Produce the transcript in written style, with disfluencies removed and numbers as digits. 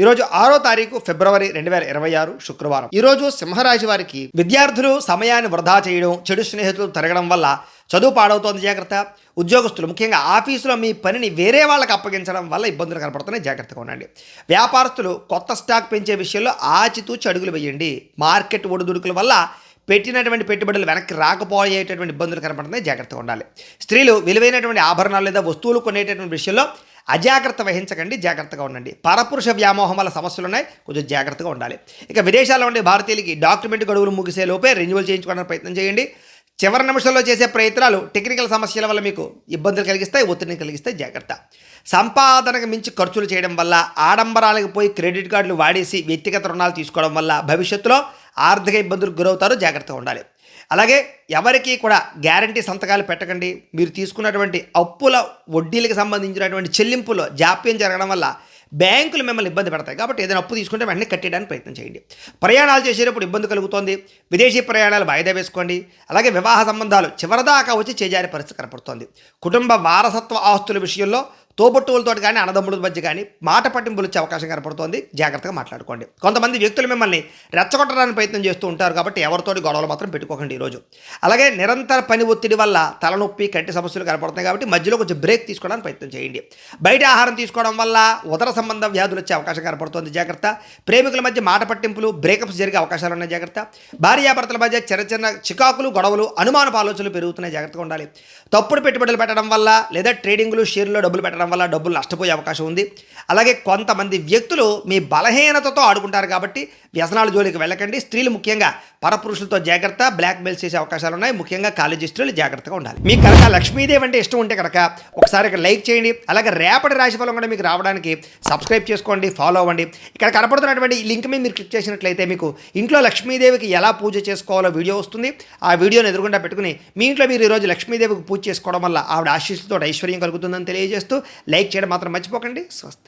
ఈరోజు 6వ తారీఖు ఫిబ్రవరి 2026 శుక్రవారం. ఈరోజు సింహరాశి వారికి విద్యార్థులు సమయాన్ని వృధా చేయడం, చెడు స్నేహితులు తిరగడం వల్ల చదువు పాడవుతోంది, జాగ్రత్త. ఉద్యోగస్తులు ముఖ్యంగా ఆఫీసులో మీ పనిని వేరే వాళ్ళకి అప్పగించడం వల్ల ఇబ్బందులు కనపడుతున్నాయి, జాగ్రత్తగా ఉండండి. వ్యాపారస్తులు కొత్త స్టాక్ పెంచే విషయంలో ఆచితూచి అడుగులు వేయండి. మార్కెట్ ఒడిదుడుకుల వల్ల పెట్టినటువంటి పెట్టుబడులు వెనక్కి రాకపోయేటటువంటి ఇబ్బందులు కనపడుతున్నాయి, జాగ్రత్తగా ఉండాలి. స్త్రీలు విలువైనటువంటి ఆభరణాలు లేదా వస్తువులు కొనేటటువంటి విషయంలో అజాగ్రత్త వహించకండి, జాగ్రత్తగా ఉండండి. పరపురుష వ్యామోహం వల్ల సమస్యలు ఉన్నాయి, కొంచెం జాగ్రత్తగా ఉండాలి. ఇక విదేశాల్లో ఉండే భారతీయులకి డాక్యుమెంట్ గడువులు ముగిసే లోపే రెన్యువల్ చేయించుకోవడానికి ప్రయత్నం చేయండి. చివరి నిమిషంలో చేసే ప్రయత్నాలు టెక్నికల్ సమస్యల వల్ల మీకు ఇబ్బందులు కలిగిస్తాయి, ఒత్తిడిని కలిగిస్తాయి, జాగ్రత్త. సంపాదనకు మించి ఖర్చులు చేయడం వల్ల, ఆడంబరాలకు పోయి క్రెడిట్ కార్డులు వాడేసి వ్యక్తిగత రుణాలు తీసుకోవడం వల్ల భవిష్యత్తులో ఆర్థిక ఇబ్బందులకు గురవుతారు, జాగ్రత్తగా ఉండాలి. అలాగే ఎవరికి కూడా గ్యారంటీ సంతకాలు పెట్టకండి. మీరు తీసుకున్నటువంటి అప్పుల వడ్డీలకు సంబంధించినటువంటి చెల్లింపులో జాప్యం జరగడం వల్ల బ్యాంకులు మిమ్మల్ని ఇబ్బంది పెడతాయి, కాబట్టి ఏదైనా అప్పు తీసుకుంటే వెంటనే కట్టేయడానికి ప్రయత్నం చేయండి. ప్రయాణాలు చేసేటప్పుడు ఇబ్బంది కలుగుతోంది, విదేశీ ప్రయాణాలు వాయిదా వేసుకోండి. అలాగే వివాహ సంబంధాలు చివరిదాకా వచ్చి చేజారే పరిస్థితి కనపడుతోంది. కుటుంబ వారసత్వ ఆస్తుల విషయంలో తోబుట్టువులతో కానీ అన్నదమ్ముల మధ్య కానీ మాట పట్టింపులు వచ్చే అవకాశం కనపడుతోంది, జాగ్రత్తగా మాట్లాడుకోండి. కొంతమంది వ్యక్తులు మిమ్మల్ని రెచ్చగొట్టడానికి ప్రయత్నం చేస్తూ ఉంటారు, కాబట్టి ఎవరితోటి గొడవలు మాత్రం పెట్టుకోకండి ఈరోజు. అలాగే నిరంతర పని ఒత్తిడి వల్ల తలనొప్పి, కంటి సమస్యలు కనపడుతున్నాయి, కాబట్టి మధ్యలో కొంచెం బ్రేక్ తీసుకోవడానికి ప్రయత్నం చేయండి. బయట ఆహారం తీసుకోవడం వల్ల ఉదర సంబంధ వ్యాధులు వచ్చే అవకాశం కనపడుతోంది, జాగ్రత్త. ప్రేమికుల మధ్య మాట పట్టింపులు, బ్రేకప్స్ జరిగే అవకాశాలు ఉన్నాయి, జాగ్రత్త. భార్యాభర్తల మధ్య చిన్న చిన్న చికాకులు, గొడవలు, అనుమానపు ఆలోచనలు పెరుగుతున్నాయి, జాగ్రత్తగా ఉండాలి. తప్పుడు పెట్టుబడులు పెట్టడం వల్ల లేదా ట్రేడింగ్లు, షేర్లో డబ్బులు పెట్టడం వల్ల డబ్బులు నష్టపోయే అవకాశం ఉంది. అలాగే కొంతమంది వ్యక్తులు మీ బలహీనతతో ఆడుకుంటారు, కాబట్టి వ్యసనాల జోలికి వెళ్ళకండి. స్త్రీలు ముఖ్యంగా పరపురుషులతో జాగ్రత్త. బ్లాక్ మెయిల్స్ చేసే అవకాశాలు ఉన్నాయి, ముఖ్యంగా కాలేజీ స్త్రీలు జాగ్రత్తగా ఉండాలి. మీకు కనుక లక్ష్మీదేవి అంటే ఇష్టం ఉంటే కనుక ఒకసారి ఇక్కడ లైక్ చేయండి. అలాగే రేపటి రాశిఫలం కూడా మీకు రావడానికి సబ్స్క్రైబ్ చేసుకోండి, ఫాలో అవ్వండి. ఇక్కడ కనపడుతున్నటువంటి ఈ లింక్ మీద మీరు క్లిక్ చేసినట్లయితే మీకు ఇంట్లో లక్ష్మీదేవికి ఎలా పూజ చేసుకోవాలో వీడియో వస్తుంది. ఆ వీడియోని ఎదురుగుండా పెట్టుకుని మీ ఇంట్లో మీరు ఈరోజు లక్ష్మీదేవికి పూజ చేసుకోవడం వల్ల ఆవిడ ఆశీస్సుతో ఐశ్వర్యం కలుగుతుందని తెలియజేస్తూ లైక్ చేయడం మాత్రం మర్చిపోకండి. స్వస్తి.